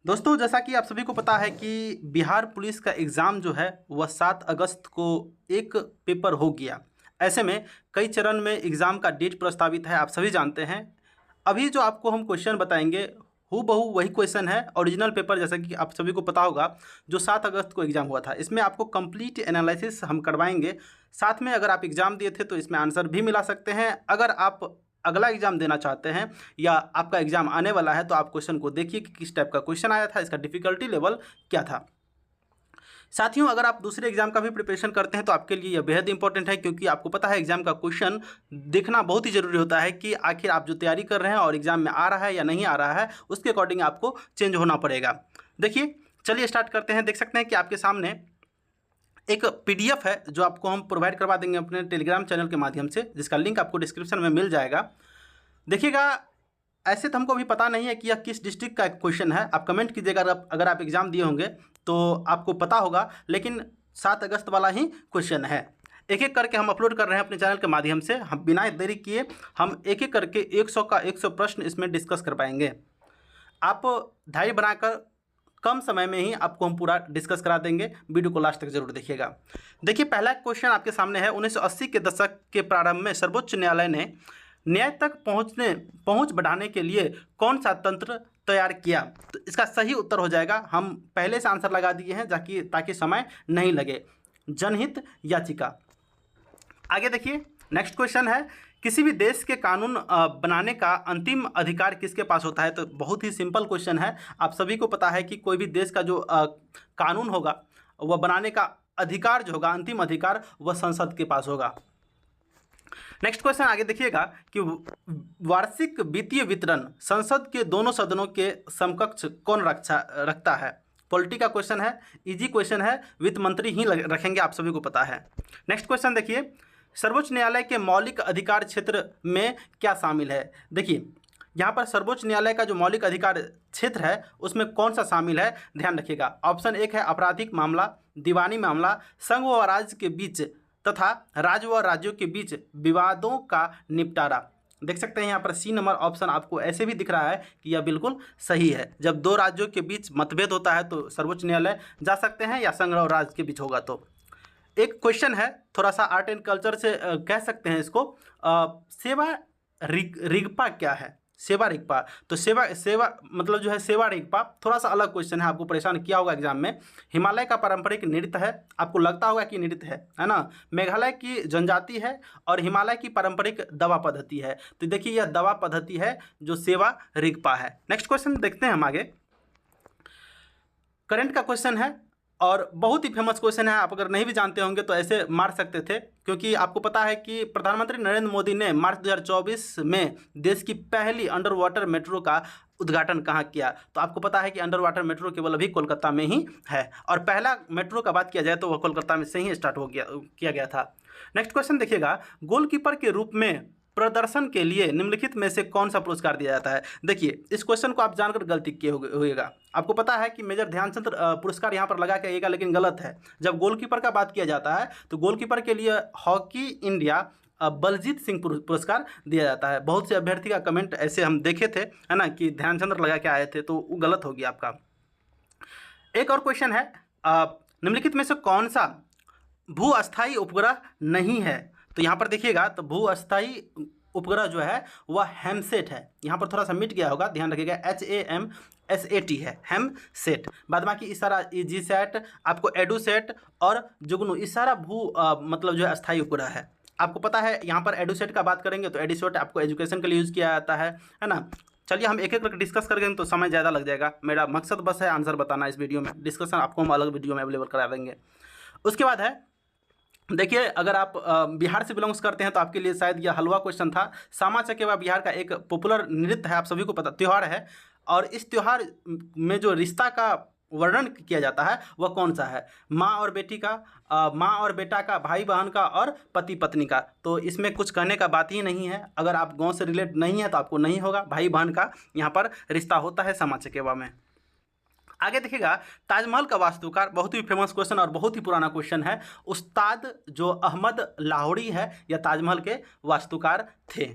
दोस्तों, जैसा कि आप सभी को पता है कि बिहार पुलिस का एग्ज़ाम जो है वह 7 अगस्त को एक पेपर हो गया। ऐसे में कई चरण में एग्ज़ाम का डेट प्रस्तावित है, आप सभी जानते हैं। अभी जो आपको हम क्वेश्चन बताएंगे हूबहू वही क्वेश्चन है। ओरिजिनल पेपर जैसा कि आप सभी को पता होगा जो 7 अगस्त को एग्ज़ाम हुआ था, इसमें आपको कंप्लीट एनालिसिस हम करवाएंगे। साथ में अगर आप एग्ज़ाम दिए थे तो इसमें आंसर भी मिला सकते हैं। अगर आप अगला एग्ज़ाम देना चाहते हैं या आपका एग्ज़ाम आने वाला है तो आप क्वेश्चन को देखिए कि किस टाइप का क्वेश्चन आया था, इसका डिफ़िकल्टी लेवल क्या था। साथियों, अगर आप दूसरे एग्जाम का भी प्रिपरेशन करते हैं तो आपके लिए यह बेहद इंपॉर्टेंट है, क्योंकि आपको पता है एग्जाम का क्वेश्चन देखना बहुत ही ज़रूरी होता है कि आखिर आप जो तैयारी कर रहे हैं और एग्जाम में आ रहा है या नहीं आ रहा है, उसके अकॉर्डिंग आपको चेंज होना पड़ेगा। देखिए, चलिए स्टार्ट करते हैं। देख सकते हैं कि आपके सामने एक पीडीएफ है जो आपको हम प्रोवाइड करवा देंगे अपने टेलीग्राम चैनल के माध्यम से, जिसका लिंक आपको डिस्क्रिप्शन में मिल जाएगा। देखिएगा, ऐसे तो हमको अभी पता नहीं है कि यह किस डिस्ट्रिक्ट का क्वेश्चन है। आप कमेंट कीजिएगा अगर आप एग्ज़ाम दिए होंगे तो आपको पता होगा, लेकिन 7 अगस्त वाला ही क्वेश्चन है। एक एक करके हम अपलोड कर रहे हैं अपने चैनल के माध्यम से। हम बिना देरी किए हम एक एक करके 100 का 100 प्रश्न इसमें डिस्कस कर पाएंगे। आप धैर्य बनाकर कम समय में ही आपको हम पूरा डिस्कस करा देंगे। वीडियो को लास्ट तक जरूर देखिएगा। देखिए, पहला क्वेश्चन आपके सामने है। 1980 के दशक के प्रारंभ में सर्वोच्च न्यायालय ने न्याय तक पहुंच बढ़ाने के लिए कौन सा तंत्र तैयार किया? तो इसका सही उत्तर हो जाएगा, हम पहले से आंसर लगा दिए हैं ताकि समय नहीं लगे, जनहित याचिका। आगे देखिए, नेक्स्ट क्वेश्चन है, किसी भी देश के कानून बनाने का अंतिम अधिकार किसके पास होता है? तो बहुत ही सिंपल क्वेश्चन है। आप सभी को पता है कि कोई भी देश का जो कानून होगा वह बनाने का अधिकार जो होगा, अंतिम अधिकार, वह संसद के पास होगा। नेक्स्ट क्वेश्चन आगे देखिएगा कि वार्षिक वित्तीय वितरण संसद के दोनों सदनों के समकक्ष कौन रखता है? पॉलिटी का क्वेश्चन है, इजी क्वेश्चन है, वित्त मंत्री ही रखेंगे, आप सभी को पता है। नेक्स्ट क्वेश्चन देखिए, सर्वोच्च न्यायालय के मौलिक अधिकार क्षेत्र में क्या शामिल है? देखिए, यहाँ पर सर्वोच्च न्यायालय का जो मौलिक अधिकार क्षेत्र है उसमें कौन सा शामिल है, ध्यान रखिएगा। ऑप्शन 1 है आपराधिक मामला, दीवानी मामला, संघ व राज्य के बीच तथा राज्य व राज्यों के बीच विवादों का निपटारा। देख सकते हैं यहाँ पर सी नंबर ऑप्शन आपको ऐसे भी दिख रहा है कि यह बिल्कुल सही है। जब दो राज्यों के बीच मतभेद होता है तो सर्वोच्च न्यायालय जा सकते हैं, या संघ और राज्य के बीच होगा तो। एक क्वेश्चन है, थोड़ा सा आर्ट एंड कल्चर से कह सकते हैं इसको, सेवा रिगपा क्या है? सेवा रिगपा, तो सेवा मतलब जो है सेवा रिगपा, थोड़ा सा अलग क्वेश्चन है, आपको परेशान किया होगा एग्जाम में। हिमालय का पारंपरिक नृत्य है, आपको लगता होगा कि नृत्य है ना। मेघालय की जनजाति है और हिमालय की पारंपरिक दवा पद्धति है। तो देखिए, यह दवा पद्धति है जो सेवा रिगपा है। नेक्स्ट क्वेश्चन देखते हैं हम आगे। करंट का क्वेश्चन है और बहुत ही फेमस क्वेश्चन है। आप अगर नहीं भी जानते होंगे तो ऐसे मार सकते थे, क्योंकि आपको पता है कि प्रधानमंत्री नरेंद्र मोदी ने मार्च 2024 में देश की पहली अंडर वाटर मेट्रो का उद्घाटन कहाँ किया? तो आपको पता है कि अंडर वाटर मेट्रो केवल अभी कोलकाता में ही है, और पहला मेट्रो का बात किया जाए तो वह कोलकाता में से ही स्टार्ट किया गया था। नेक्स्ट क्वेश्चन देखिएगा, गोलकीपर के रूप में प्रदर्शन के लिए निम्नलिखित में से कौन सा पुरस्कार दिया जाता है? देखिए, इस क्वेश्चन को आप जानकर गलती किए होगा। आपको पता है कि मेजर ध्यानचंद पुरस्कार यहाँ पर लगा के आएगा, लेकिन गलत है। जब गोलकीपर का बात किया जाता है तो गोलकीपर के लिए हॉकी इंडिया बलजीत सिंह पुरस्कार दिया जाता है। बहुत से अभ्यर्थी का कमेंट ऐसे हम देखे थे, है ना, कि ध्यानचंद्र लगा के आए थे, तो वो गलत हो गया आपका। एक और क्वेश्चन है, निम्नलिखित में से कौन सा भू अस्थायी उपग्रह नहीं है? तो यहाँ पर देखिएगा, तो भू अस्थायी उपग्रह जो है वह हैमसेट है। यहाँ पर थोड़ा सा मिट गया होगा, ध्यान रखिएगा, HAMSAT है, हैमसेट। बाद बाकी इस सारा जीसैट, आपको एडुसेट और जुगनू, इस सारा मतलब जो है अस्थायी उपग्रह है। आपको पता है यहाँ पर एडुसेट का बात करेंगे तो एडुसेट आपको एजुकेशन के लिए यूज़ किया जाता है ना। चलिए हम एक एक करके डिस्कस करेंगे तो समय ज़्यादा लग जाएगा। मेरा मकसद बस है आंसर बताना इस वीडियो में, डिस्कशन आपको हम अलग वीडियो में अवेलेबल करा देंगे। उसके बाद है, देखिए, अगर आप बिहार से बिलोंग्स करते हैं तो आपके लिए शायद यह हलवा क्वेश्चन था। सामा चकेवा बिहार का एक पॉपुलर नृत्य है, आप सभी को पता, त्यौहार है, और इस त्यौहार में जो रिश्ता का वर्णन किया जाता है वह कौन सा है? माँ और बेटी का, माँ और बेटा का, भाई बहन का और पति पत्नी का। तो इसमें कुछ कहने का बात ही नहीं है। अगर आप गाँव से रिलेट नहीं है तो आपको नहीं होगा, भाई बहन का यहाँ पर रिश्ता होता है सामा चकेवा में। आगे देखिएगा, ताजमहल का वास्तुकार, बहुत ही फेमस क्वेश्चन और बहुत ही पुराना क्वेश्चन है। उस्ताद जो अहमद लाहौरी है, यह ताजमहल के वास्तुकार थे।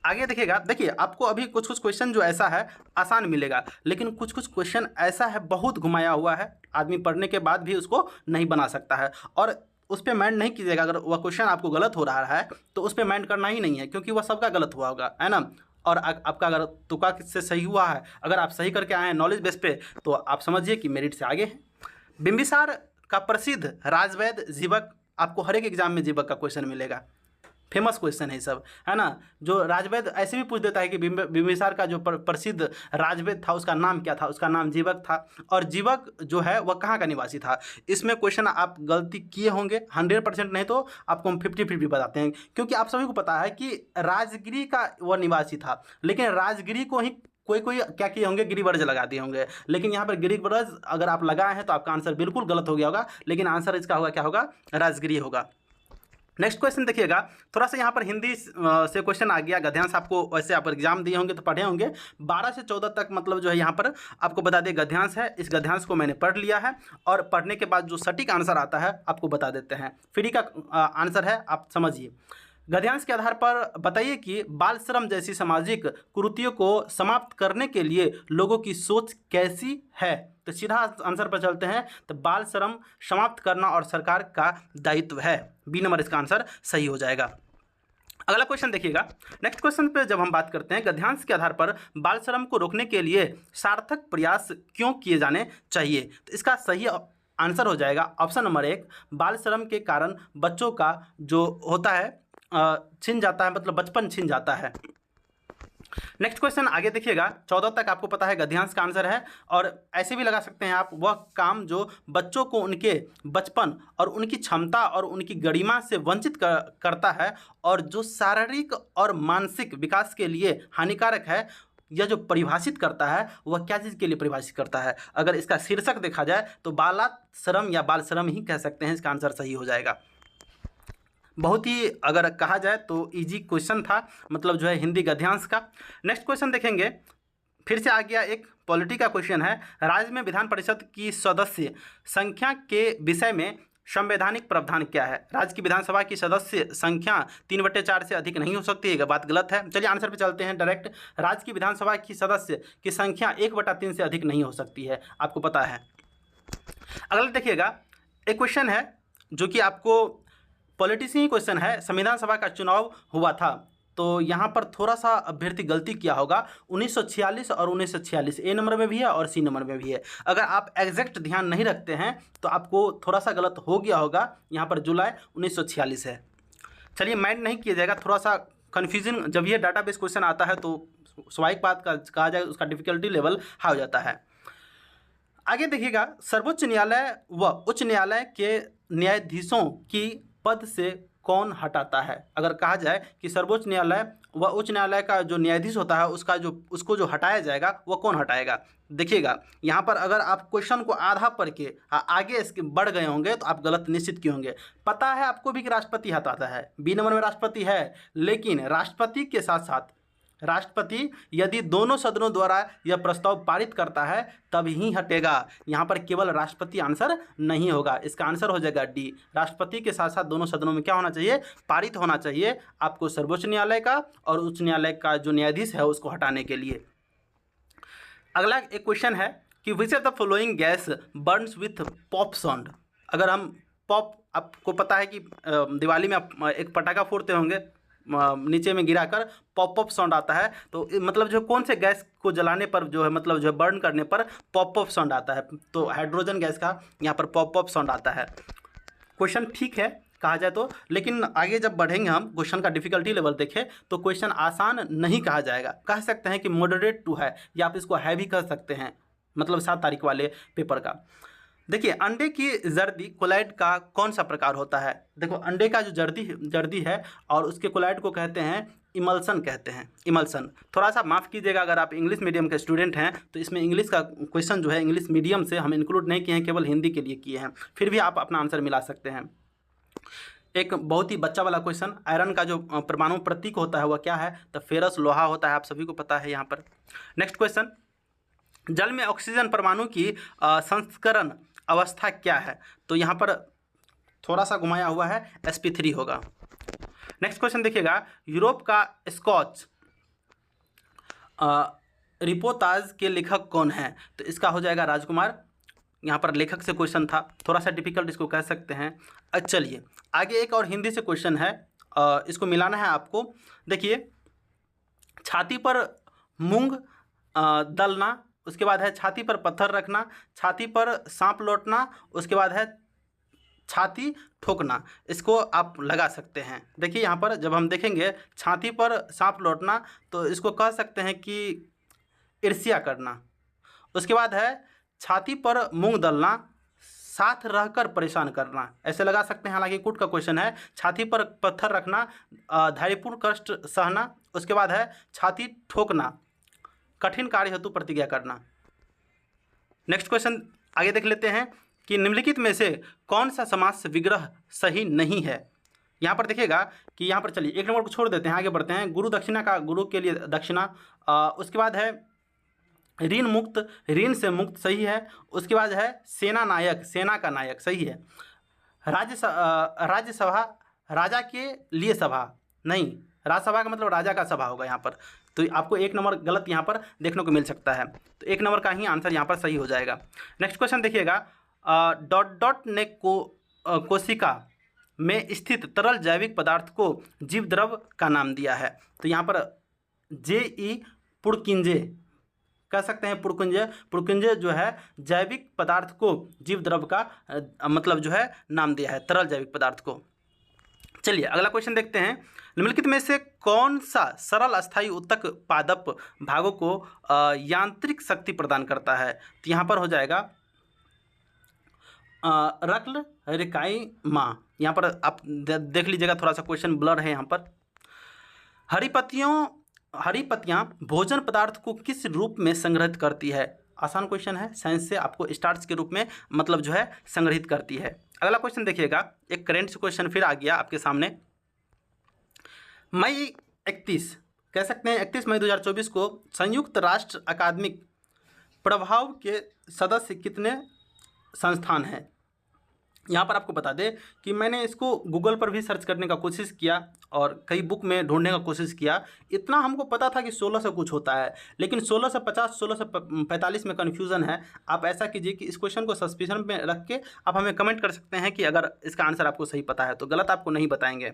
आगे देखिएगा, देखिए आपको अभी कुछ कुछ क्वेश्चन जो ऐसा है आसान मिलेगा, लेकिन कुछ कुछ क्वेश्चन ऐसा है बहुत घुमाया हुआ है, आदमी पढ़ने के बाद भी उसको नहीं बना सकता है। और उस पर माइंड नहीं कीजिएगा, अगर वह क्वेश्चन आपको गलत हो रहा है तो उस पर माइंड करना ही नहीं है, क्योंकि वह सबका गलत हुआ होगा, है ना। और आपका अगर तुक्का से सही हुआ है, अगर आप सही करके आए हैं नॉलेज बेस पे, तो आप समझिए कि मेरिट से आगे हैं। बिंबिसार का प्रसिद्ध राजवैद जीवक, आपको हर एक एग्जाम में जीवक का क्वेश्चन मिलेगा, फेमस क्वेश्चन है ये सब, है ना। जो राजवैद ऐसे भी पूछ देता है कि बिंबिसार का जो प्रसिद्ध राजवैद था उसका नाम क्या था, उसका नाम जीवक था। और जीवक जो है वह कहाँ का निवासी था, इसमें क्वेश्चन आप गलती किए होंगे 100%, नहीं तो आपको हम 50-50 बताते हैं, क्योंकि आप सभी को पता है कि राजगिरी का वह निवासी था, लेकिन राजगिरी को ही कोई कोई क्या किए होंगे, गिरिवर्ज लगा दिए होंगे, लेकिन यहाँ पर गिरिवर्ज अगर आप लगाए हैं तो आपका आंसर बिल्कुल गलत हो गया होगा, लेकिन आंसर इसका होगा क्या होगा, राजगिरी होगा। नेक्स्ट क्वेश्चन देखिएगा, थोड़ा सा यहाँ पर हिंदी से क्वेश्चन आ गया, गद्यांश आपको वैसे आप एग्जाम दिए होंगे तो पढ़े होंगे, 12 से 14 तक मतलब जो है यहाँ पर आपको बता दें गद्यांश है। इस गद्यांश को मैंने पढ़ लिया है और पढ़ने के बाद जो सटीक आंसर आता है आपको बता देते हैं। फ्री का आंसर है, आप समझिए। गद्यांश के आधार पर बताइए कि बाल श्रम जैसी सामाजिक कुरीतियों को समाप्त करने के लिए लोगों की सोच कैसी है। तो सीधा आंसर पर चलते हैं, तो बाल श्रम समाप्त करना और सरकार का दायित्व है, बी नंबर इसका आंसर सही हो जाएगा। अगला क्वेश्चन देखिएगा, नेक्स्ट क्वेश्चन पे जब हम बात करते हैं गद्यांश के आधार पर बाल श्रम को रोकने के लिए सार्थक प्रयास क्यों किए जाने चाहिए, तो इसका सही आंसर हो जाएगा ऑप्शन नंबर 1, बाल श्रम के कारण बच्चों का जो होता है छिन जाता है, मतलब बचपन छिन जाता है। नेक्स्ट क्वेश्चन आगे देखिएगा, 14 तक आपको पता है गद्यांश का आंसर है, और ऐसे भी लगा सकते हैं आप, वह काम जो बच्चों को उनके बचपन और उनकी क्षमता और उनकी गरिमा से वंचित करता है और जो शारीरिक और मानसिक विकास के लिए हानिकारक है, यह जो परिभाषित करता है वह क्या चीज़ के लिए परिभाषित करता है। अगर इसका शीर्षक देखा जाए तो बालाश्रम या बाल श्रम ही कह सकते हैं, इसका आंसर सही हो जाएगा। बहुत ही अगर कहा जाए तो इजी क्वेश्चन था, मतलब जो है हिंदी गद्यांश का। नेक्स्ट क्वेश्चन देखेंगे, फिर से आ गया एक पॉलिटी का क्वेश्चन है, राज्य में विधान परिषद की सदस्य संख्या के विषय में संवैधानिक प्रावधान क्या है। राज्य की विधानसभा की सदस्य संख्या 3/4 से अधिक नहीं हो सकती है, बात गलत है। चलिए आंसर पे चलते हैं डायरेक्ट, राज्य की विधानसभा की सदस्य की संख्या 1/3 से अधिक नहीं हो सकती है, आपको पता है। अगला देखिएगा, एक क्वेश्चन है जो कि आपको पॉलिटिशियन क्वेश्चन है, संविधान सभा का चुनाव हुआ था, तो यहाँ पर थोड़ा सा अभ्यर्थी गलती किया होगा, 1946 और 1946 ए नंबर में भी है और सी नंबर में भी है। अगर आप एग्जैक्ट ध्यान नहीं रखते हैं तो आपको थोड़ा सा गलत हो गया होगा, यहाँ पर जुलाई 1946 है। चलिए माइंड नहीं किया जाएगा, थोड़ा सा कन्फ्यूजन, जब ये डाटाबेस क्वेश्चन आता है तो स्वाभाविक बात का कहा जाए उसका डिफिकल्टी लेवल हाई हो जाता है। आगे देखिएगा, सर्वोच्च न्यायालय व उच्च न्यायालय के न्यायाधीशों की पद से कौन हटाता है। अगर कहा जाए कि सर्वोच्च न्यायालय व उच्च न्यायालय का जो न्यायाधीश होता है उसको जो हटाया जाएगा वो कौन हटाएगा। देखिएगा यहाँ पर अगर आप क्वेश्चन को आधा पढ़ के आगे इसके बढ़ गए होंगे तो आप गलत निश्चित किए होंगे। पता है आपको भी कि राष्ट्रपति हटाता है, बी नंबर में राष्ट्रपति है, लेकिन राष्ट्रपति के साथ साथ राष्ट्रपति यदि दोनों सदनों द्वारा यह प्रस्ताव पारित करता है तब ही हटेगा। यहाँ पर केवल राष्ट्रपति आंसर नहीं होगा, इसका आंसर हो जाएगा डी। राष्ट्रपति के साथ साथ दोनों सदनों में क्या होना चाहिए, पारित होना चाहिए आपको सर्वोच्च न्यायालय का और उच्च न्यायालय का जो न्यायाधीश है उसको हटाने के लिए। अगला एक क्वेश्चन है कि which of the following gas Burns with pop sound. अगर हम पॉप, आपको पता है कि दिवाली में आप एक पटाखा फोड़ते होंगे, नीचे में गिराकर पॉप अप साउंड आता है, तो मतलब जो कौन से गैस को जलाने पर जो है, मतलब जो बर्न करने पर पॉप अप साउंड आता है, तो हाइड्रोजन गैस का यहाँ पर पॉप अप साउंड आता है। क्वेश्चन ठीक है कहा जाए तो, लेकिन आगे जब बढ़ेंगे हम क्वेश्चन का डिफिकल्टी लेवल देखें तो क्वेश्चन आसान नहीं कहा जाएगा, कह सकते हैं कि मॉडरेट टू है, या आप इसको हैवी कह सकते हैं, मतलब 7 तारीख वाले पेपर का। देखिए अंडे की जर्दी कोलाइड का कौन सा प्रकार होता है। देखो अंडे का जो जर्दी है और उसके कोलाइड को कहते हैं इमल्सन, कहते हैं इमल्सन। थोड़ा सा माफ़ कीजिएगा अगर आप इंग्लिश मीडियम के स्टूडेंट हैं तो इसमें इंग्लिश का क्वेश्चन जो है इंग्लिश मीडियम से हम इंक्लूड नहीं किए हैं, केवल हिंदी के लिए किए हैं, फिर भी आप अपना आंसर मिला सकते हैं। एक बहुत ही बच्चा वाला क्वेश्चन, आयरन का जो परमाणु प्रतीक होता है वह क्या है, तो फेरस लोहा होता है, आप सभी को पता है यहाँ पर। नेक्स्ट क्वेश्चन, जल में ऑक्सीजन परमाणु की संस्करण अवस्था क्या है, तो यहाँ पर थोड़ा सा घुमाया हुआ है, sp3 होगा। नेक्स्ट क्वेश्चन देखिएगा, यूरोप का स्कॉच रिपोर्ताज के लेखक कौन हैं? तो इसका हो जाएगा राजकुमार। यहाँ पर लेखक से क्वेश्चन था, थोड़ा सा डिफिकल्ट इसको कह सकते हैं। चलिए आगे एक और हिंदी से क्वेश्चन है, इसको मिलाना है आपको। देखिए, छाती पर मूंग दलना, उसके बाद है छाती पर पत्थर रखना, छाती पर सांप लौटना, उसके बाद है छाती ठोकना। इसको आप लगा सकते हैं। देखिए यहाँ पर जब हम देखेंगे छाती पर सांप लौटना, तो इसको कह सकते हैं कि ईर्ष्या करना। उसके बाद है छाती पर मूंग दलना, साथ रहकर परेशान करना, ऐसे लगा सकते हैं। हालांकि कूट का क्वेश्चन है। छाती पर पत्थर रखना, धैर्यपूर्ण कष्ट सहना, उसके बाद है छाती ठोकना, कठिन कार्य हेतु प्रतिज्ञा करना। नेक्स्ट क्वेश्चन आगे देख लेते हैं कि निम्नलिखित में से कौन सा समास विग्रह सही नहीं है। यहाँ पर देखिएगा कि यहाँ पर, चलिए एक नंबर को छोड़ देते हैं, आगे बढ़ते हैं। गुरु दक्षिणा का गुरु के लिए दक्षिणा, उसके बाद है ऋण मुक्त, ऋण से मुक्त सही है। उसके बाद है सेना नायक, सेना का नायक सही है। राज्यसभा, राजा के लिए सभा नहीं, राज्यसभा का मतलब राजा का सभा होगा यहाँ पर। तो आपको एक नंबर गलत यहाँ पर देखने को मिल सकता है, तो एक नंबर का ही आंसर यहाँ पर सही हो जाएगा। नेक्स्ट क्वेश्चन देखिएगा, डॉट डॉट ने कोशिका में स्थित तरल जैविक पदार्थ को जीव द्रव का नाम दिया है। तो यहाँ पर जे.ई. पुरकिंजे कह सकते हैं, पुरकुंजे। पुरकुंजे जो है जैविक पदार्थ को जीव द्रव का मतलब जो है नाम दिया है, तरल जैविक पदार्थ को। चलिए अगला क्वेश्चन देखते हैं। निम्नलिखित में से कौन सा सरल अस्थायी उत्तक पादप भागों को यांत्रिक शक्ति प्रदान करता है? तो यहाँ पर हो जाएगा रक्ल रिकाई माँ। यहाँ पर आप देख लीजिएगा, थोड़ा सा क्वेश्चन ब्लर है यहाँ पर। हरी पत्तियाँ भोजन पदार्थ को किस रूप में संग्रहित करती है? आसान क्वेश्चन है, साइंस से आपको स्टार्च के रूप में मतलब जो है संग्रहित करती है। अगला क्वेश्चन देखिएगा, एक करेंट क्वेश्चन फिर आ गया आपके सामने। मई 31 कह सकते हैं, 31 मई 2024 को संयुक्त राष्ट्र अकादमिक प्रभाव के सदस्य कितने संस्थान हैं? यहाँ पर आपको बता दें कि मैंने इसको गूगल पर भी सर्च करने का कोशिश किया और कई बुक में ढूंढने का कोशिश किया। इतना हमको पता था कि 16 से कुछ होता है, लेकिन 1650 1645 में कन्फ्यूज़न है। आप ऐसा कीजिए कि इस क्वेश्चन को सस्पिशन में रख के आप हमें कमेंट कर सकते हैं कि अगर इसका आंसर आपको सही पता है, तो गलत आपको नहीं बताएंगे।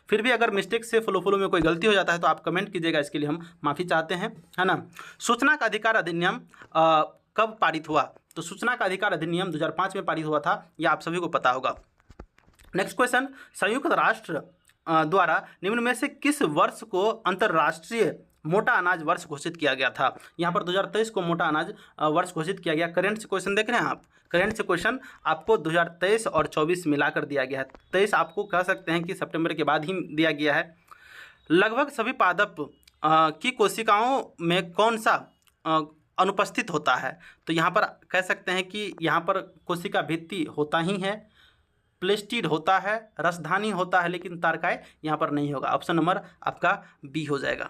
फिर भी अगर मिस्टेक से फ्लो में कोई गलती हो जाता है तो आप कमेंट कीजिएगा, इसके लिए हम माफ़ी चाहते हैं, है ना। सूचना का अधिकार अधिनियम कब पारित हुआ? तो सूचना का अधिकार अधिनियम 2005 में पारित हुआ था, यह आप सभी को पता होगा। नेक्स्ट क्वेश्चन, संयुक्त राष्ट्र द्वारा निम्न में से किस वर्ष को अंतर्राष्ट्रीय मोटा अनाज वर्ष घोषित किया गया था? यहाँ पर 2023 को मोटा अनाज वर्ष घोषित किया गया। करेंट से क्वेश्चन देख रहे हैं आप, करेंट से क्वेश्चन आपको 2023 और 24 मिलाकर दिया गया है। 23 आपको कह सकते हैं कि सितंबर के बाद ही दिया गया है। लगभग सभी पादप की कोशिकाओं में कौन सा अनुपस्थित होता है? तो यहाँ पर कह सकते हैं कि यहाँ पर कोशिका भित्ति होता ही है, प्लेस्टिड होता है, रसधानी होता है, लेकिन तारकाय यहाँ पर नहीं होगा। ऑप्शन नंबर आपका बी हो जाएगा।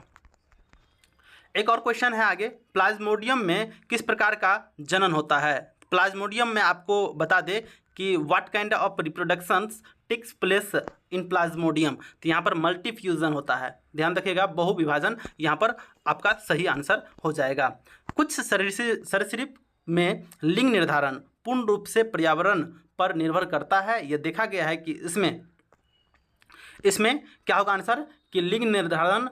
एक और क्वेश्चन है आगे, प्लाज्मोडियम में किस प्रकार का जनन होता है? प्लाज्मोडियम में आपको बता दें कि what kind of reproductions takes place in plasmodium. तो यहाँ पर मल्टी फ्यूजन होता है, ध्यान रखिएगा, बहुविभाजन यहाँ पर आपका सही आंसर हो जाएगा। कुछ सरीसृप में लिंग निर्धारण पूर्ण रूप से पर्यावरण पर निर्भर करता है। यह देखा गया है कि इसमें क्या होगा आंसर, कि लिंग निर्धारण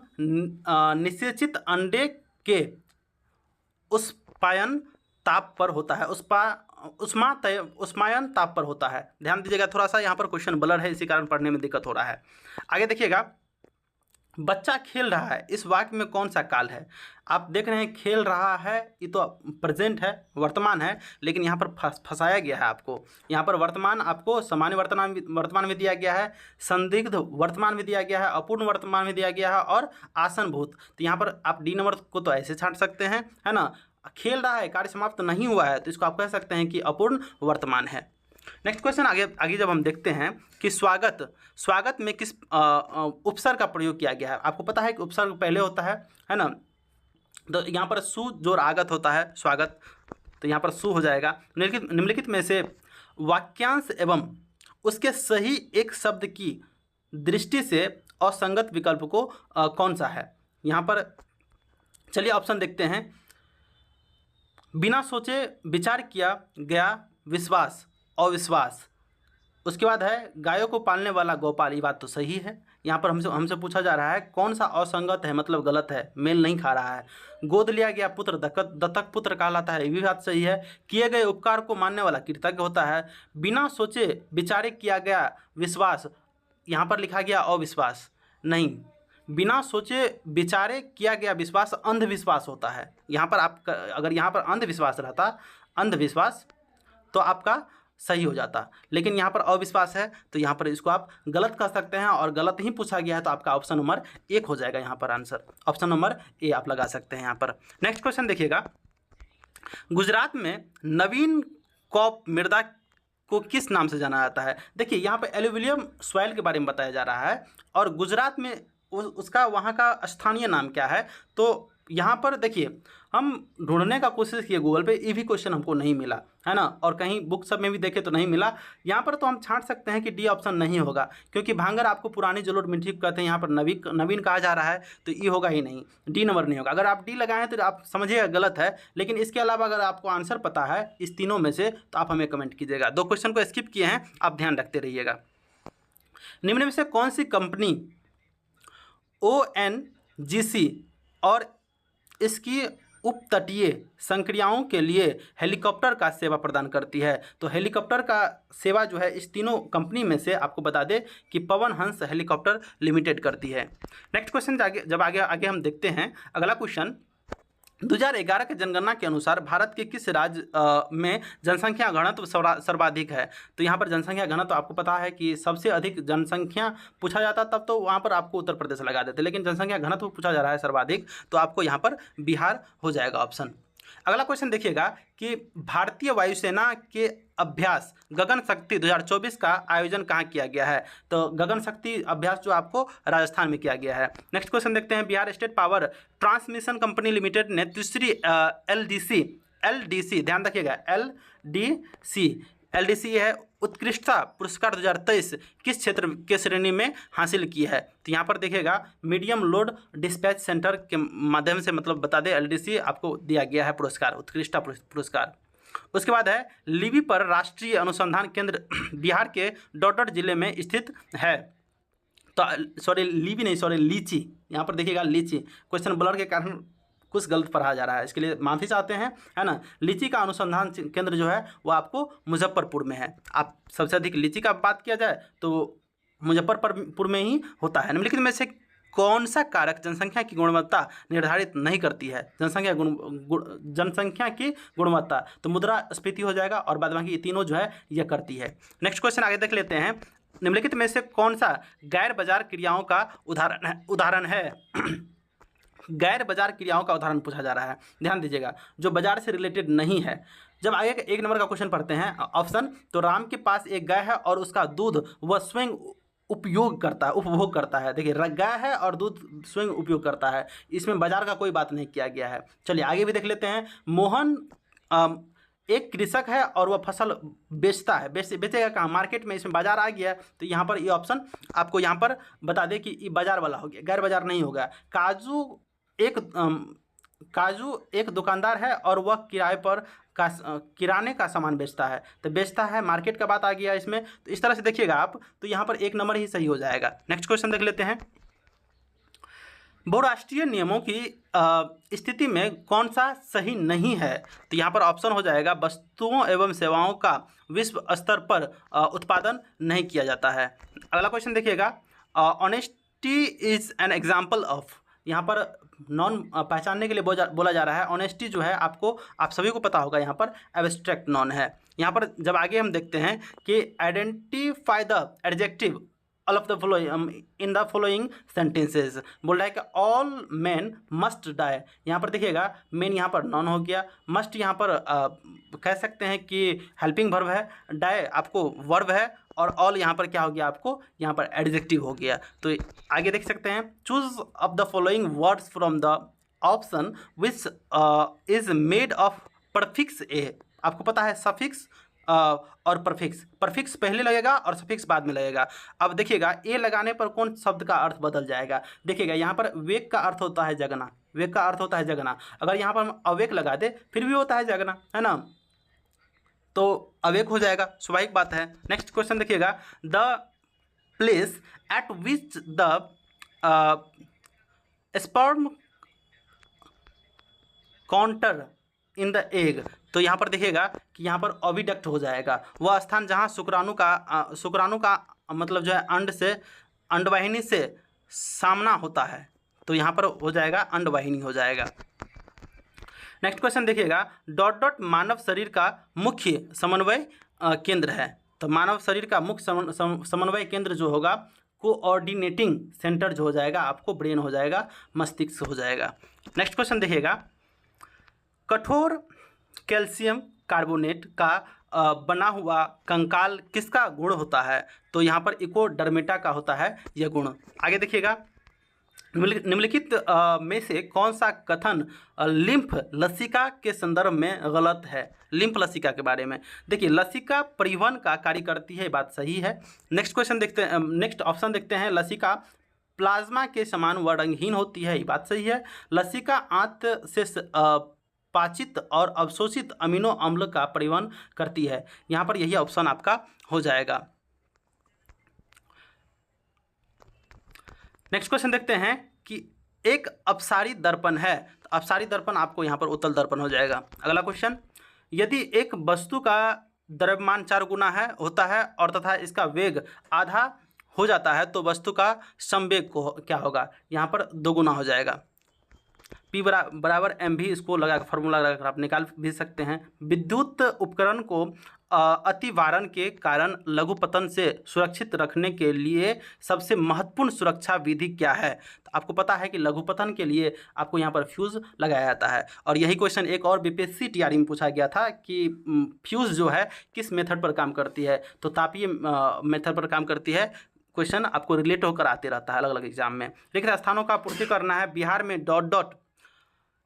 निषेचित अंडे के उष्मायन ताप पर होता है, उष्मायन ताप पर होता है। ध्यान दीजिएगा, थोड़ा सा यहाँ पर क्वेश्चन ब्लर है, इसी कारण पढ़ने में दिक्कत हो रहा है। आगे देखिएगा, बच्चा खेल रहा है, इस वाक्य में कौन सा काल है? आप देख रहे हैं खेल रहा है, ये तो प्रेजेंट है, वर्तमान है, लेकिन यहाँ पर फंसाया गया है आपको। यहाँ पर वर्तमान आपको सामान्य वर्तमान में दिया गया है, संदिग्ध वर्तमान में दिया गया है, अपूर्ण वर्तमान में दिया गया है और आसनभूत। तो यहाँ पर आप डी नंबर को तो ऐसे छांट सकते हैं, है ना। खेल रहा है, कार्य समाप्त नहीं हुआ है, तो इसको आप कह सकते हैं कि अपूर्ण वर्तमान है। नेक्स्ट क्वेश्चन आगे जब हम देखते हैं कि स्वागत में किस उपसर्ग का प्रयोग किया गया है? आपको पता है कि उपसर्ग पहले होता है ना। तो यहाँ पर सु जोर आगत होता है स्वागत, तो यहाँ पर सु हो जाएगा। निम्नलिखित में से वाक्यांश एवं उसके सही एक शब्द की दृष्टि से असंगत विकल्प को कौन सा है? यहाँ पर चलिए ऑप्शन देखते हैं। बिना सोचे विचार किया गया विश्वास, अविश्वास। उसके बाद है गायों को पालने वाला गौपाल, ये बात तो सही है। यहाँ पर हमसे हमसे पूछा जा रहा है कौन सा असंगत है, मतलब गलत है, मेल नहीं खा रहा है। गोद लिया गया पुत्र दत्तक पुत्र कहलाता है, ये भी बात सही है। किए गए उपकार को मानने वाला कृतज्ञ होता है। बिना सोचे विचारे किया गया विश्वास, यहाँ पर लिखा गया अविश्वास, नहीं, बिना सोचे विचारे किया गया विश्वास अंधविश्वास होता है। यहाँ पर आप अगर यहाँ पर अंधविश्वास रहता, अंधविश्वास, तो आपका सही हो जाता, लेकिन यहाँ पर अविश्वास है तो यहाँ पर इसको आप गलत कह सकते हैं, और गलत ही पूछा गया है तो आपका ऑप्शन नंबर 1 हो जाएगा यहाँ पर आंसर। ऑप्शन नंबर ए आप लगा सकते हैं यहाँ पर। नेक्स्ट क्वेश्चन देखिएगा। गुजरात में नवीन कॉप मृदा को किस नाम से जाना जाता है? देखिए यहाँ पर एल्यूविलियम सॉइल के बारे में बताया जा रहा है, और गुजरात में उसका वहाँ का स्थानीय नाम क्या है? तो यहाँ पर देखिए हम ढूंढने का कोशिश किए गूगल पे, ये भी क्वेश्चन हमको नहीं मिला है ना, और कहीं बुक सब में भी देखे तो नहीं मिला। यहाँ पर तो हम छांट सकते हैं कि डी ऑप्शन नहीं होगा, क्योंकि भांगर आपको पुरानी जलोढ़ मिट्टी कहते हैं, यहाँ पर नवीन कहा जा रहा है, तो ये होगा ही नहीं, डी नंबर नहीं होगा। अगर आप डी लगाएं तो आप समझिएगा गलत है, लेकिन इसके अलावा अगर आपको आंसर पता है इस तीनों में से तो आप हमें कमेंट कीजिएगा। 2 क्वेश्चन को स्किप किए हैं, आप ध्यान रखते रहिएगा। निम्न में से कौन सी कंपनी ONGC और इसकी उपतटीय संक्रियाओं के लिए हेलीकॉप्टर का सेवा प्रदान करती है? तो हेलीकॉप्टर का सेवा जो है इस तीनों कंपनी में से आपको बता दें कि पवन हंस हेलीकॉप्टर लिमिटेड करती है। नेक्स्ट क्वेश्चन आगे हम देखते हैं। अगला क्वेश्चन, 2011 के जनगणना के अनुसार भारत के किस राज्य में जनसंख्या घनत्व सर्वाधिक है? तो यहाँ पर जनसंख्या घनत्व आपको पता है कि सबसे अधिक जनसंख्या पूछा जाता तब तो वहाँ पर आपको उत्तर प्रदेश लगा देते, लेकिन जनसंख्या घनत्व पूछा जा रहा है सर्वाधिक, तो आपको यहाँ पर बिहार हो जाएगा ऑप्शन। अगला क्वेश्चन देखिएगा कि भारतीय वायुसेना के अभ्यास गगन शक्ति 2024 का आयोजन कहाँ किया गया है? तो गगन शक्ति अभ्यास जो आपको राजस्थान में किया गया है। नेक्स्ट क्वेश्चन देखते हैं। Bihar state power transmission company limited ने तीसरी LDC ध्यान रखिएगा, LDC है उत्कृष्टता पुरस्कार 2023 किस क्षेत्र के श्रेणी में हासिल की है? तो यहाँ पर देखिएगा मीडियम लोड डिस्पैच सेंटर के माध्यम से, मतलब बता दें LDC आपको दिया गया है पुरस्कार, उत्कृष्टता पुरस्कार। उसके बाद है लिबी पर राष्ट्रीय अनुसंधान केंद्र बिहार के डॉट जिले में स्थित है। तो सॉरी लिबी नहीं, सॉरी लीची, यहाँ पर देखिएगा लीची, क्वेश्चन ब्लर के कारण कुछ गलत पढ़ा जा रहा है, इसके लिए माफ़ी चाहते हैं, है ना। लीची का अनुसंधान केंद्र जो है वो आपको मुजफ्फरपुर में है। आप सबसे अधिक लीची का बात किया जाए तो मुजफ्फरपुर में ही होता है। निम्नलिखित में से कौन सा कारक जनसंख्या की गुणवत्ता निर्धारित नहीं करती है? जनसंख्या की गुणवत्ता, तो मुद्रास्फीति हो जाएगा, और बाद बाकी ये तीनों जो है यह करती है। नेक्स्ट क्वेश्चन आगे देख लेते हैं। निम्नलिखित में से कौन सा गैर बाजार क्रियाओं का उदाहरण है? गैर बाजार क्रियाओं का उदाहरण पूछा जा रहा है, ध्यान दीजिएगा, जो बाजार से रिलेटेड नहीं है। जब आगे 1 नंबर का क्वेश्चन पढ़ते हैं ऑप्शन, तो राम के पास एक गाय है और उसका दूध वह स्वयं उपभोग करता है। देखिए गाय है और दूध स्वयं उपयोग करता है, इसमें बाजार का कोई बात नहीं किया गया है। चलिए आगे भी देख लेते हैं। मोहन एक कृषक है और वह फसल बेचता है, बेचेगा कहाँ? मार्केट में, इसमें बाजार आ गया, तो यहाँ पर ये ऑप्शन आपको यहाँ पर बता दें कि ये बाजार वाला हो गया, गैर बाजार नहीं होगा। काजू एक दुकानदार है और वह किराने का सामान बेचता है, तो बेचता है, मार्केट का बात आ गया इसमें, तो इस तरह से देखिएगा आप, तो यहाँ पर 1 नंबर ही सही हो जाएगा। नेक्स्ट क्वेश्चन देख लेते हैं। बहुराष्ट्रीय नियमों की स्थिति में कौन सा सही नहीं है? तो यहाँ पर ऑप्शन हो जाएगा वस्तुओं एवं सेवाओं का विश्व स्तर पर उत्पादन नहीं किया जाता है। अगला क्वेश्चन देखिएगा। Honesty is an example of, यहाँ पर नॉन पहचानने के लिए बोला जा रहा है। ऑनेस्टी जो है आप सभी को पता होगा, यहाँ पर एब्स्ट्रैक्ट नॉन है। यहाँ पर जब आगे हम देखते हैं कि identify the adjective all of the following in the following sentences, बोल रहा है कि ऑल मैन मस्ट डाई। यहाँ पर देखिएगा मेन यहाँ पर नॉन हो गया, मस्ट यहाँ पर कह सकते हैं कि हेल्पिंग वर्ब है, डाई आपको वर्ब है, और ऑल यहाँ पर क्या हो गया? आपको यहाँ पर एडजेक्टिव हो गया। तो आगे देख सकते हैं। Choose of the following words from the option which is made of prefix A. आपको पता है सफिक्स और प्रफिक्स पहले लगेगा और सफिक्स बाद में लगेगा। अब देखिएगा ए लगाने पर कौन शब्द का अर्थ बदल जाएगा? देखिएगा यहाँ पर वेक का अर्थ होता है जगना, वेक का अर्थ होता है जगना। अगर यहाँ पर हम अवेक लगा दे फिर भी होता है जगना, है ना, तो अवेक हो जाएगा, स्वाभाविक बात है। नेक्स्ट क्वेश्चन देखिएगा, the place at which the sperm counter in the egg, तो यहाँ पर देखिएगा कि यहाँ पर ओविडक्ट हो जाएगा, वह स्थान जहाँ शुक्राणु का मतलब जो है अंड से अंडवाहिनी से सामना होता है, तो यहाँ पर हो जाएगा अंडवाहिनी हो जाएगा। नेक्स्ट क्वेश्चन देखिएगा, डॉट डॉट मानव शरीर का मुख्य समन्वय केंद्र है, तो मानव शरीर का मुख्य समन्वय केंद्र जो होगा कोऑर्डिनेटिंग सेंटर जो हो जाएगा आपको ब्रेन हो जाएगा, मस्तिष्क हो जाएगा। नेक्स्ट क्वेश्चन देखिएगा, कठोर कैल्शियम कार्बोनेट का बना हुआ कंकाल किसका गुण होता है, तो यहाँ पर इकोडर्मेटा का होता है यह गुण। आगे देखिएगा, निम्नलिखित में से कौन सा कथन लिम्फ लसिका के संदर्भ में गलत है। लिम्फ लसिका के बारे में देखिए, लसिका परिवहन का कार्य करती है, बात सही है। नेक्स्ट क्वेश्चन देखते हैं, नेक्स्ट ऑप्शन देखते हैं, लसिका प्लाज्मा के समान वर्णहीन होती है, ये बात सही है। लसिका आंत से पाचित और अवशोषित अमीनो अम्ल का परिवहन करती है, यहाँ पर यही ऑप्शन आपका हो जाएगा। नेक्स्ट क्वेश्चन देखते हैं कि एक अपसारी दर्पण है, तो अपसारी दर्पण आपको यहाँ पर उत्तल दर्पण हो जाएगा। अगला क्वेश्चन, यदि एक वस्तु का द्रव्यमान 4 गुना होता है और तथा इसका वेग आधा हो जाता है, तो वस्तु का संवेग को क्या होगा, यहाँ पर 2 गुना हो जाएगा। P बराबर mv, इसको लगा फॉर्मूला लगाकर आप निकाल भी सकते हैं। विद्युत उपकरण को अतिवारण के कारण लघुपतन से सुरक्षित रखने के लिए सबसे महत्वपूर्ण सुरक्षा विधि क्या है, तो आपको पता है कि लघुपतन के लिए आपको यहाँ पर फ्यूज़ लगाया जाता है। और यही क्वेश्चन एक और बीपीएससी टीआरई में पूछा गया था कि फ्यूज़ जो है किस मेथड पर काम करती है, तो तापीय मेथड पर काम करती है। क्वेश्चन आपको रिलेट होकर आते रहता है अलग अलग एग्जाम में। लेकिन स्थानों का पूर्ति करना है, बिहार में डॉट डॉट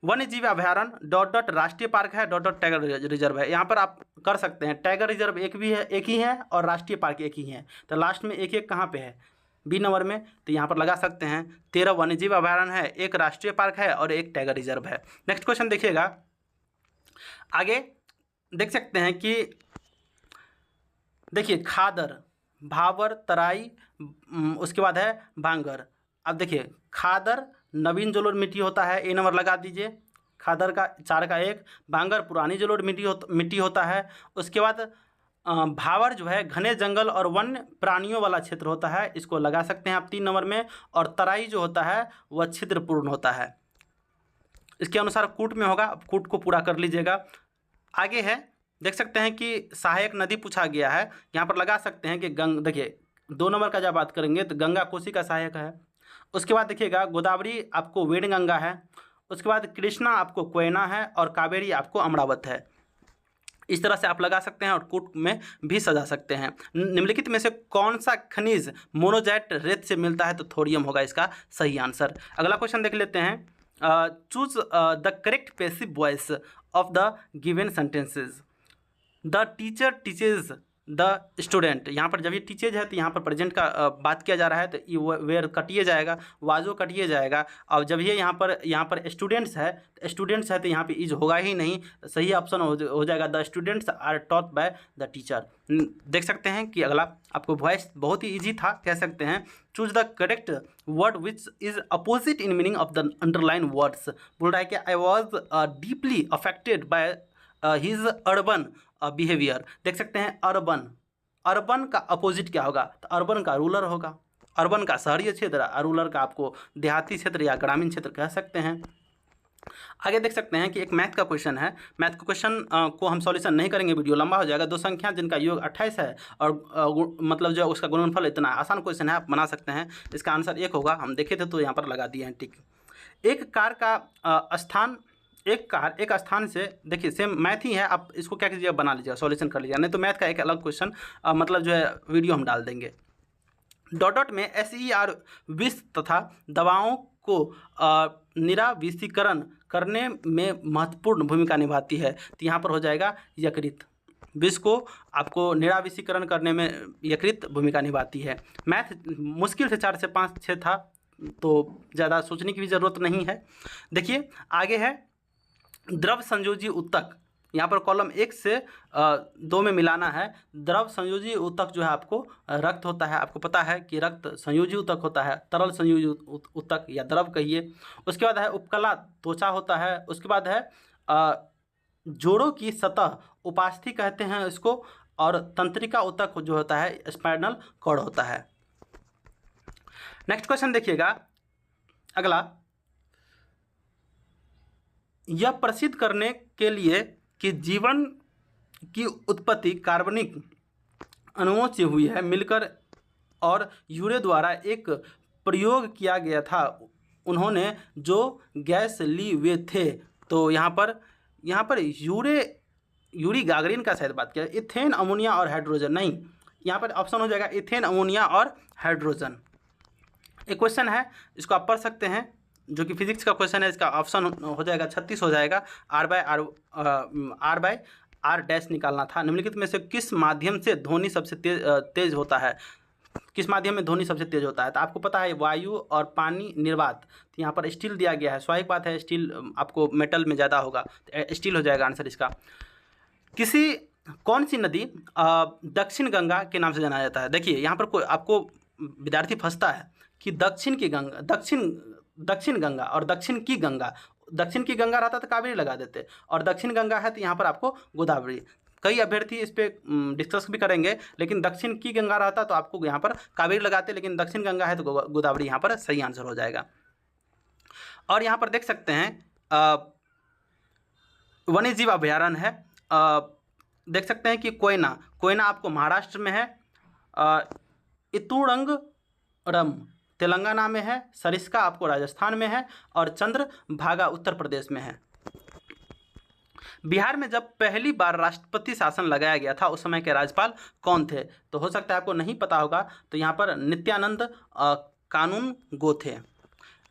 वन्य जीव अभयारण्य डॉट डॉट राष्ट्रीय पार्क है, डॉट डॉट टाइगर रिजर्व है। यहाँ पर आप कर सकते हैं, टाइगर रिजर्व एक ही है और राष्ट्रीय पार्क एक ही है, तो लास्ट में एक कहाँ पे है, बी नंबर में, तो यहाँ पर लगा सकते हैं 13 वन्य जीव अभयारण्य है, 1 राष्ट्रीय पार्क है और 1 टाइगर रिजर्व है। नेक्स्ट क्वेश्चन देखिएगा, आगे देख सकते हैं कि देखिए खादर, भावर, तराई, उसके बाद है भांगर। अब देखिए खादर नवीन जलोढ़ मिट्टी होता है, ए नंबर लगा दीजिए, खादर का 4 का 1, भांगर पुरानी जलोढ़ मिट्टी होता है। उसके बाद भावर जो है घने जंगल और वन्य प्राणियों वाला क्षेत्र होता है, इसको लगा सकते हैं आप 3 नंबर में। और तराई जो होता है वह छिद्रपूर्ण होता है, इसके अनुसार कूट में होगा, अब कूट को पूरा कर लीजिएगा। आगे है, देख सकते हैं कि सहायक नदी पूछा गया है, यहाँ पर लगा सकते हैं कि देखिए 2 नंबर का जब बात करेंगे तो गंगा कोसी का सहायक है। उसके बाद देखिएगा गोदावरी आपको वेणगंगा है, उसके बाद कृष्णा आपको कोयना है और कावेरी आपको अमरावत है। इस तरह से आप लगा सकते हैं और कूट में भी सजा सकते हैं। निम्नलिखित में से कौन सा खनिज मोनोजाइट रेत से मिलता है, तो थोरियम होगा इसका सही आंसर। अगला क्वेश्चन देख लेते हैं, choose the correct passive voice of the given sentences. The teacher teaches the student, यहाँ पर जब ये टीचेज है तो यहाँ पर प्रेजेंट का बात किया जा रहा है, तो ये वेयर कटिए जाएगा, वाजो कटिए जाएगा। और जब ये यहाँ पर स्टूडेंट्स है तो यहाँ पे इज होगा ही नहीं, सही ऑप्शन हो जाएगा the students are taught by the teacher. देख सकते हैं कि अगला आपको वॉइस बहुत ही ईजी था, कह सकते हैं choose the correct word which is opposite in meaning of the underline words. बोल रहा है कि I was deeply affected by his urban behaviour. देख सकते हैं अर्बन का अपोजिट क्या होगा, तो अर्बन का रूरल होगा, अर्बन का शहरी क्षेत्र, रूरल का आपको देहाती क्षेत्र या ग्रामीण क्षेत्र कह सकते हैं। आगे देख सकते हैं कि एक मैथ का क्वेश्चन है, मैथ के क्वेश्चन को हम सॉल्यूशन नहीं करेंगे, वीडियो लंबा हो जाएगा। 2 संख्या जिनका योग 28 है और मतलब जो उसका गुणनफल इतना आसान क्वेश्चन है, आप बना सकते हैं। इसका आंसर 1 होगा, हम देखे थे तो यहाँ पर लगा दिए हैं टिक। एक कार एक स्थान से, देखिए सेम मैथ ही है, आप इसको क्या कीजिएगा बना लीजिएगा, सॉल्यूशन कर लीजिएगा, नहीं तो मैथ का एक अलग क्वेश्चन मतलब जो है वीडियो हम डाल देंगे। डॉट डॉट में SER विष तथा दवाओं को निराविषीकरण करने में महत्वपूर्ण भूमिका निभाती है, तो यहाँ पर हो जाएगा यकृत। विष को आपको निराविषीकरण करने में यकृत भूमिका निभाती है। मैथ मुश्किल से 4 से 5 6 था, तो ज़्यादा सोचने की भी ज़रूरत नहीं है। देखिए आगे है द्रव संयोजी ऊतक। यहाँ पर कॉलम 1 से 2 में मिलाना है। द्रव संयोजी ऊतक जो है आपको रक्त होता है, आपको पता है कि रक्त संयोजी ऊतक होता है, तरल संयोजी ऊतक या द्रव कहिए। उसके बाद है उपकला त्वचा होता है। उसके बाद है जोड़ों की सतह उपास्थि कहते हैं इसको, और तंत्रिका ऊतक जो होता है स्पाइनल कॉर्ड होता है। नेक्स्ट क्वेश्चन देखिएगा अगला, यह प्रसिद्ध करने के लिए कि जीवन की उत्पत्ति कार्बनिक अणुओं से हुई है मिलकर और यूरे द्वारा एक प्रयोग किया गया था, उन्होंने जो गैस ली वे थे। तो यहाँ पर यूरी गागरिन का शायद बात किया, इथेन अमोनिया और हाइड्रोजन नहीं, यहाँ पर ऑप्शन हो जाएगा इथेन अमोनिया और हाइड्रोजन। एक क्वेश्चन है इसको आप पढ़ सकते हैं जो कि फिजिक्स का क्वेश्चन है, इसका ऑप्शन हो जाएगा 36 हो जाएगा, आर बाय आर डैश निकालना था। निम्नलिखित में से किस माध्यम से ध्वनि सबसे तेज होता है, किस माध्यम में ध्वनि सबसे तेज होता है? तो आपको पता है वायु और पानी निर्वात। तो यहाँ पर स्टील दिया गया है, स्वाभाविक बात है स्टील आपको मेटल में ज़्यादा होगा, तो स्टील हो जाएगा आंसर इसका। कौन सी नदी दक्षिण गंगा के नाम से जाना जाता है? देखिए यहाँ पर कोई आपको विद्यार्थी फंसता है कि दक्षिण गंगा और दक्षिण की गंगा रहता तो कावेरी लगा देते, और दक्षिण गंगा है तो यहाँ पर आपको गोदावरी। कई अभ्यर्थी इस पे डिस्कस भी करेंगे, लेकिन दक्षिण की गंगा रहता तो आपको यहाँ पर कावेरी लगाते, लेकिन दक्षिण गंगा है तो गोदावरी यहाँ पर सही आंसर हो जाएगा। और यहाँ पर देख सकते हैं वन्य जीव अभ्यारण्य है, देख सकते हैं कि कोयना आपको महाराष्ट्र में है, इतुरंगरम तेलंगाना में है, सरिस्का आपको राजस्थान में है, और चंद्रभागा उत्तर प्रदेश में है। बिहार में जब पहली बार राष्ट्रपति शासन लगाया गया था उस समय के राज्यपाल कौन थे? तो हो सकता है आपको नहीं पता होगा, तो यहाँ पर नित्यानंद कानूनगो थे।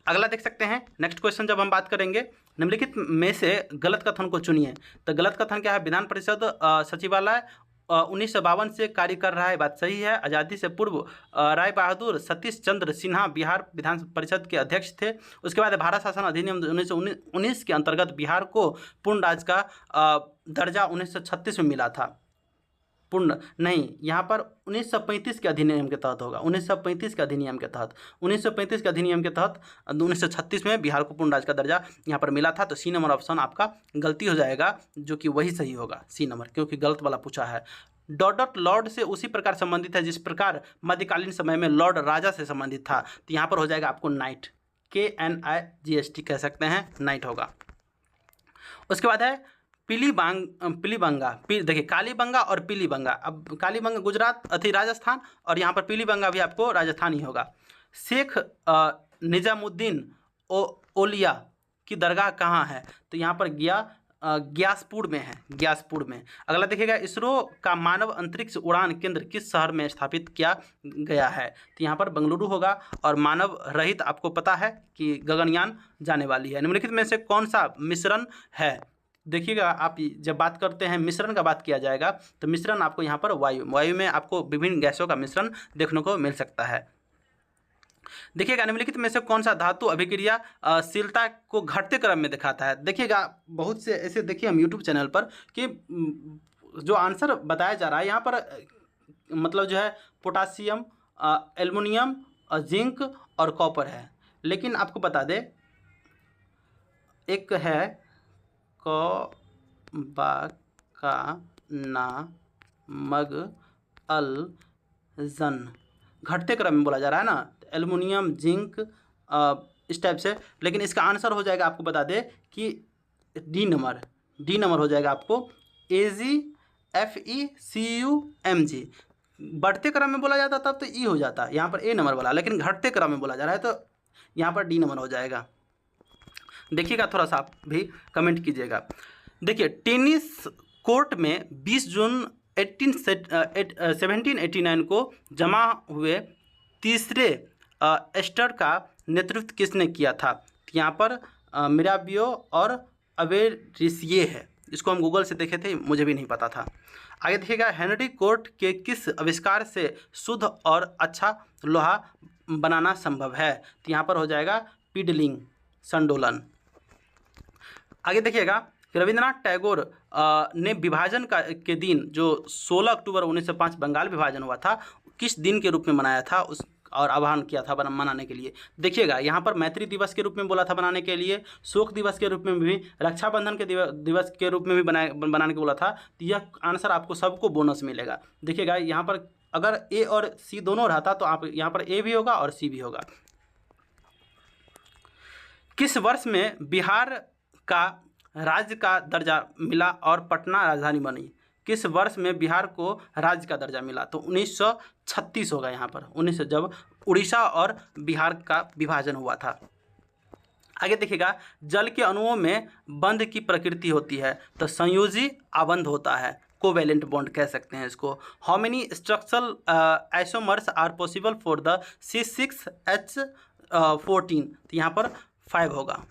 अगला देख सकते हैं नेक्स्ट क्वेश्चन, जब हम बात करेंगे निम्नलिखित में से गलत कथन को चुनिए। तो गलत कथन क्या है? विधान परिषद सचिवालय 1952 से कार्य कर रहा है, बात सही है। आज़ादी से पूर्व राय बहादुर सतीश चंद्र सिन्हा बिहार विधान परिषद के अध्यक्ष थे। उसके बाद भारत शासन अधिनियम 1919 के अंतर्गत बिहार को पूर्ण राज्य का दर्जा 1936 में मिला था। पूर्ण नहीं, यहाँ पर 1935 के अधिनियम के तहत होगा, 1935 के अधिनियम के तहत 1936 में बिहार को पूर्ण राज्य का दर्जा यहाँ पर मिला था। तो सी नंबर ऑप्शन आपका गलती हो जाएगा, जो कि वही सही होगा सी नंबर, क्योंकि गलत वाला पूछा है। डॉट लॉर्ड से उसी प्रकार संबंधित है जिस प्रकार मध्यकालीन समय में लॉर्ड राजा से संबंधित था। तो यहाँ पर हो जाएगा आपको नाइट, KNIGHT कह सकते हैं, नाइट होगा। उसके बाद है पीलीबंगा। देखिए कालीबंगा और पीलीबंगा, अब कालीबंगा गुजरात राजस्थान, और यहाँ पर पीलीबंगा भी आपको राजस्थान ही होगा। शेख निजामुद्दीन ओलिया की दरगाह कहाँ है? तो यहाँ पर ग्यासपुर में है, ग्यासपुर में। अगला देखिएगा, इसरो का मानव अंतरिक्ष उड़ान केंद्र किस शहर में स्थापित किया गया है? तो यहाँ पर बेंगलुरु होगा, और मानव रहित आपको पता है कि गगनयान जाने वाली है। निम्नलिखित में से कौन सा मिश्रण है? देखिएगा आप जब बात करते हैं मिश्रण का बात किया जाएगा, तो मिश्रण आपको यहाँ पर वायु में आपको विभिन्न गैसों का मिश्रण देखने को मिल सकता है। देखिएगा निम्नलिखित में से कौन सा धातु अभिक्रियाशीलता को घटते क्रम में दिखाता है? देखिएगा बहुत से ऐसे देखिए हम यूट्यूब चैनल पर कि जो आंसर बताया जा रहा है यहाँ पर मतलब जो है पोटासियम, एल्युमिनियम, जिंक और कॉपर है, लेकिन आपको बता दें एक है मगअलजन, घटते क्रम में बोला जा रहा है ना, एल्युमिनियम, जिंक इस टाइप से, लेकिन इसका आंसर हो जाएगा आपको बता दें कि डी नंबर हो जाएगा आपको AgFeCuMg। बढ़ते क्रम में बोला जाता तब तो ई हो जाता, यहाँ पर ए नंबर वाला, लेकिन घटते क्रम में बोला जा रहा है तो यहाँ पर डी नंबर हो जाएगा। देखिएगा थोड़ा सा आप भी कमेंट कीजिएगा। देखिए टेनिस कोर्ट में 20 जून 1789 को जमा हुए तीसरे एस्टर का नेतृत्व किसने किया था? यहाँ पर मिराबियो और अवेरिसिये है, इसको हम गूगल से देखे थे, मुझे भी नहीं पता था। आगे देखिएगा, हेनरी कोर्ट के किस आविष्कार से शुद्ध और अच्छा लोहा बनाना संभव है? तो यहाँ पर हो जाएगा पीडलिंग, संडोलन। आगे देखिएगा, रविंद्रनाथ टैगोर ने विभाजन के दिन जो 16 अक्टूबर 1905 बंगाल विभाजन हुआ था, किस दिन के रूप में मनाया था उस और आह्वान किया था मनाने के लिए? देखिएगा, यहाँ पर मैत्री दिवस के रूप में बोला था बनाने के लिए, शोक दिवस के रूप में भी, रक्षाबंधन के दिवस के रूप में भी बनाने के बोला था। तो यह आंसर आपको सबको बोनस मिलेगा। देखिएगा, यहाँ पर अगर ए और सी दोनों रहता तो आप यहाँ पर ए भी होगा और सी भी होगा। किस वर्ष में बिहार का राज्य का दर्जा मिला और पटना राजधानी बनी? किस वर्ष में बिहार को राज्य का दर्जा मिला? तो 1936 होगा यहाँ पर, 1900, जब उड़ीसा और बिहार का विभाजन हुआ था। आगे देखिएगा, जल के अणुओं में बंध की प्रकृति होती है? तो संयोजी आबंध होता है, कोवैलेंट बॉन्ड कह सकते हैं इसको। How many structural isomers are possible for the C6H14? तो यहाँ पर 5 होगा।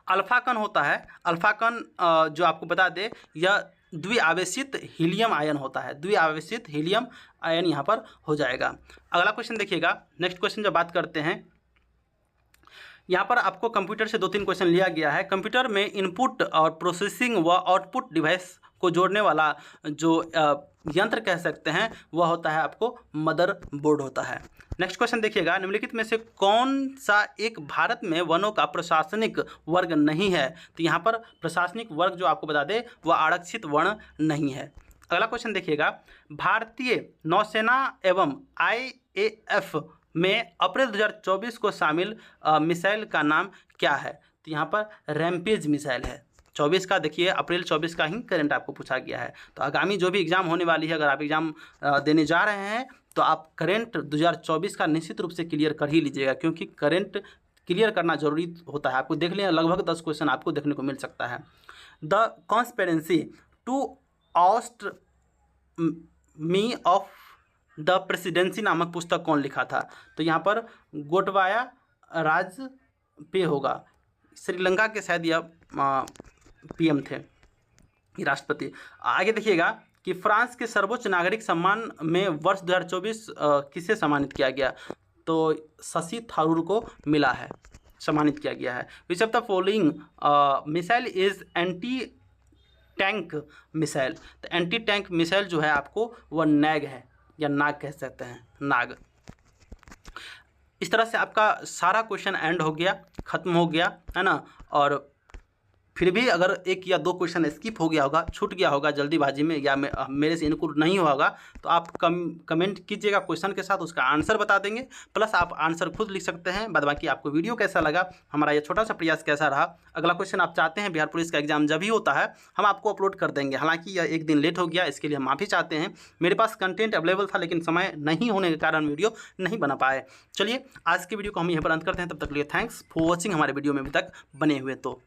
अल्फा कण होता है, अल्फा कण जो आपको बता दे, यह द्विआवेशित हीलियम आयन होता है, द्विआवेशित हीलियम आयन यहाँ पर हो जाएगा। अगला क्वेश्चन देखिएगा, नेक्स्ट क्वेश्चन जब बात करते हैं, यहाँ पर आपको कंप्यूटर से 2-3 क्वेश्चन लिया गया है। कंप्यूटर में इनपुट और प्रोसेसिंग व आउटपुट डिवाइस को जोड़ने वाला जो यंत्र कह सकते हैं वह होता है आपको मदर बोर्ड होता है। नेक्स्ट क्वेश्चन देखिएगा, निम्नलिखित में से कौन सा एक भारत में वनों का प्रशासनिक वर्ग नहीं है? तो यहाँ पर प्रशासनिक वर्ग जो आपको बता दे वह आरक्षित वर्ण नहीं है। अगला क्वेश्चन देखिएगा, भारतीय नौसेना एवं IAF में अप्रैल 2024 को शामिल मिसाइल का नाम क्या है? तो यहाँ पर रैम्पेज मिसाइल है। 24 का देखिए, अप्रैल 24 का ही करंट आपको पूछा गया है। तो आगामी जो भी एग्ज़ाम होने वाली है, अगर आप एग्ज़ाम देने जा रहे हैं तो आप करंट 2024 का निश्चित रूप से क्लियर कर ही लीजिएगा, क्योंकि करंट क्लियर करना जरूरी होता है। आपको देख लें, लगभग 10 क्वेश्चन आपको देखने को मिल सकता है। The conspiracy to oust me of the presidency नामक पुस्तक कौन लिखा था? तो यहाँ पर गोटबाया राजपे होगा। श्रीलंका के शायद यह PM थे, राष्ट्रपति। आगे देखिएगा कि फ्रांस के सर्वोच्च नागरिक सम्मान में वर्ष 2024 किसे सम्मानित किया गया? तो शशि थरूर को मिला है, सम्मानित किया गया है। Which of the following missile is anti tank missile? तो एंटी टैंक मिसाइल जो है आपको वह नैग है, या नाग कह सकते हैं, नाग। इस तरह से आपका सारा क्वेश्चन एंड हो गया, खत्म हो गया है ना। और फिर भी अगर 1 या 2 क्वेश्चन स्किप हो गया होगा, छूट गया होगा जल्दीबाजी में, या मेरे से इनक्लूड नहीं होगा, तो आप कमेंट कीजिएगा क्वेश्चन के साथ, उसका आंसर बता देंगे। प्लस आप आंसर खुद लिख सकते हैं। बाद बाकी आपको वीडियो कैसा लगा, हमारा ये छोटा सा प्रयास कैसा रहा, अगला क्वेश्चन आप चाहते हैं बिहार पुलिस का एग्जाम जब भी होता है हम आपको अपलोड कर देंगे। हालांकि यह 1 दिन लेट हो गया, इसके लिए हम माफ़ी चाहते हैं। मेरे पास कंटेंट अवेलेबल था, लेकिन समय नहीं होने के कारण वीडियो नहीं बना पाए। चलिए, आज की वीडियो को हम यहाँ पर अंत करते हैं। तब तक के लिए थैंक्स फॉर वॉचिंग। हमारे वीडियो में अभी तक बने हुए तो